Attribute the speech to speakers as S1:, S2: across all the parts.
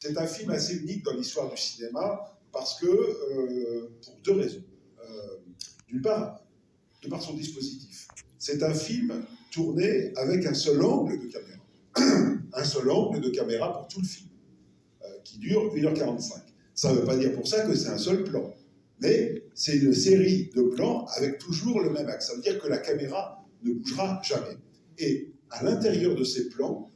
S1: C'est un film assez unique dans l'histoire du cinéma parce que, pour deux raisons. D'une part, de par son dispositif. C'est un film tourné avec un seul angle de caméra. Un seul angle de caméra pour tout le film, qui dure 1h45. Ça ne veut pas dire pour ça que c'est un seul plan. Mais c'est une série de plans avec toujours le même axe. Ça veut dire que la caméra ne bougera jamais. Et à l'intérieur de ces plans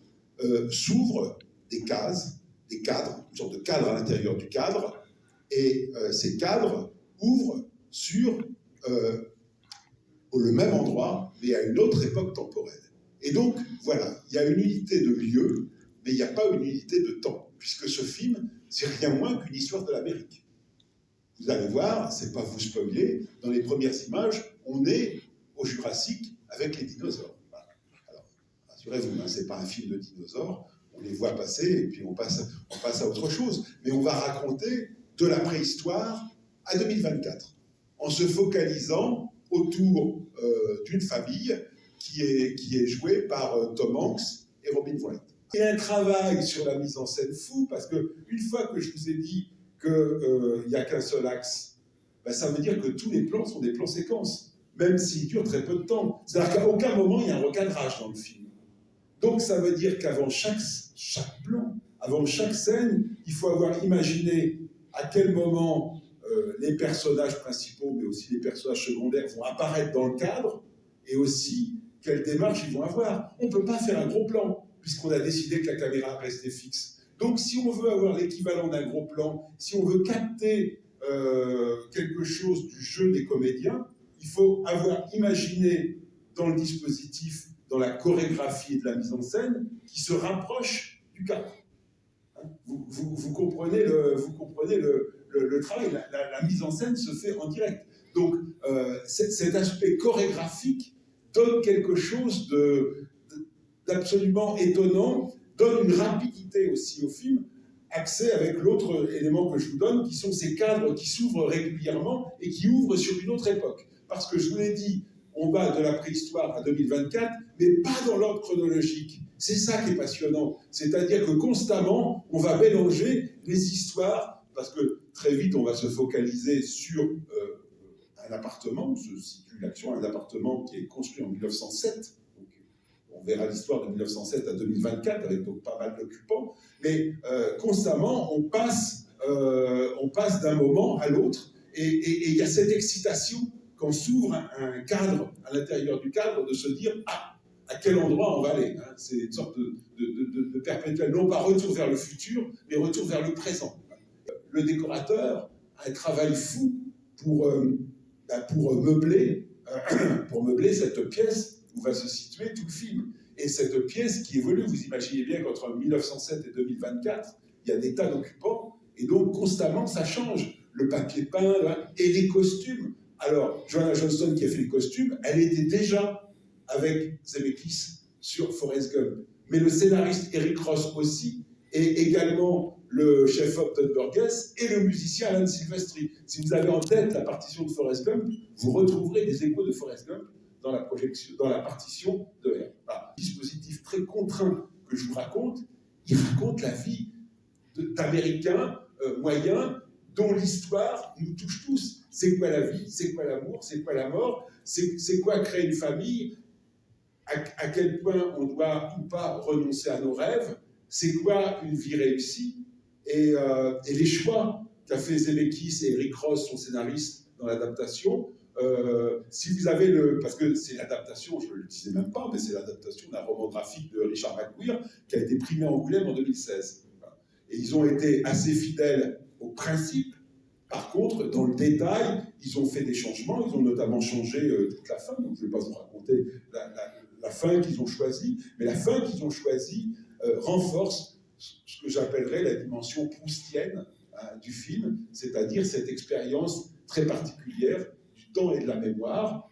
S1: s'ouvrent des cases, des cadres, une sorte de cadre à l'intérieur du cadre, et ces cadres ouvrent sur le même endroit, mais à une autre époque temporelle. Et donc, voilà, il y a une unité de lieu, mais il n'y a pas une unité de temps, puisque ce film, c'est rien moins qu'une histoire de l'Amérique. Vous allez voir, c'est pas vous spoiler, dans les premières images, on est au Jurassique avec les dinosaures. Voilà. Alors, rassurez-vous, hein, c'est pas un film de dinosaures, on les voit passer et puis on passe à autre chose. Mais on va raconter de la préhistoire à 2024, en se focalisant autour d'une famille qui est jouée par Tom Hanks et Robin Wright. Il y a un travail sur la mise en scène fou, parce qu'une fois que je vous ai dit qu'il n'y a qu'un seul axe, ben ça veut dire que tous les plans sont des plans séquences, même s'ils durent très peu de temps. C'est-à-dire qu'à aucun moment, il y a un recadrage dans le film. Donc ça veut dire qu'avant chaque plan, avant chaque scène, il faut avoir imaginé à quel moment les personnages principaux, mais aussi les personnages secondaires vont apparaître dans le cadre, et aussi quelle démarche ils vont avoir. On ne peut pas faire un gros plan, puisqu'on a décidé que la caméra restait fixe. Donc si on veut avoir l'équivalent d'un gros plan, si on veut capter quelque chose du jeu des comédiens, il faut avoir imaginé dans le dispositif, dans la chorégraphie et de la mise en scène, qui se rapproche du cadre. Vous comprenez le travail, la mise en scène se fait en direct. Donc cet aspect chorégraphique donne quelque chose d'absolument étonnant, donne une rapidité aussi au film, axé avec l'autre élément que je vous donne, qui sont ces cadres qui s'ouvrent régulièrement et qui ouvrent sur une autre époque. Parce que je vous l'ai dit, on va de la préhistoire à 2024, mais pas dans l'ordre chronologique. C'est ça qui est passionnant. C'est-à-dire que constamment, on va mélanger les histoires, parce que très vite, on va se focaliser sur un appartement, où se situe l'action, un appartement qui est construit en 1907. Donc, on verra l'histoire de 1907 à 2024, avec donc pas mal d'occupants. Mais constamment, on passe d'un moment à l'autre, et il y a cette excitation quand s'ouvre un cadre, à l'intérieur du cadre, de se dire « Ah, à quel endroit on va aller ?» C'est une sorte de perpétuel, non pas retour vers le futur, mais retour vers le présent. Le décorateur a un travail fou pour meubler cette pièce où va se situer tout le film. Et cette pièce qui évolue, vous imaginez bien qu'entre 1907 et 2024, il y a des tas d'occupants, et donc constamment ça change. Le papier peint et les costumes. Alors, Joanna Johnston qui a fait les costumes, elle était déjà avec Zemeckis sur Forrest Gump. Mais le scénariste Eric Ross aussi, et également le chef-op Todd Burgess et le musicien Alan Silvestri. Si vous avez en tête la partition de Forrest Gump, vous retrouverez des échos de Forrest Gump dans la partition de R. Voilà. Dispositif très contraint que je vous raconte, il raconte la vie d'Américains moyens dont l'histoire nous touche tous. C'est quoi la vie? C'est quoi l'amour? C'est quoi la mort? C'est quoi créer une famille? À quel point on doit ou pas renoncer à nos rêves? C'est quoi une vie réussie? Et les choix qu'a fait Zemeckis et Eric Ross, son scénariste, dans l'adaptation, si vous avez parce que c'est l'adaptation, je ne le disais même pas, mais c'est l'adaptation d'un roman graphique de Richard McQueer qui a été primé à Angoulême en 2016. Et ils ont été assez fidèles au principe. Par contre, dans le détail, ils ont fait des changements. Ils ont notamment changé toute la fin. Donc, je ne vais pas vous raconter la fin qu'ils ont choisie, mais la fin qu'ils ont choisie renforce ce que j'appellerais la dimension proustienne du film, c'est-à-dire cette expérience très particulière du temps et de la mémoire,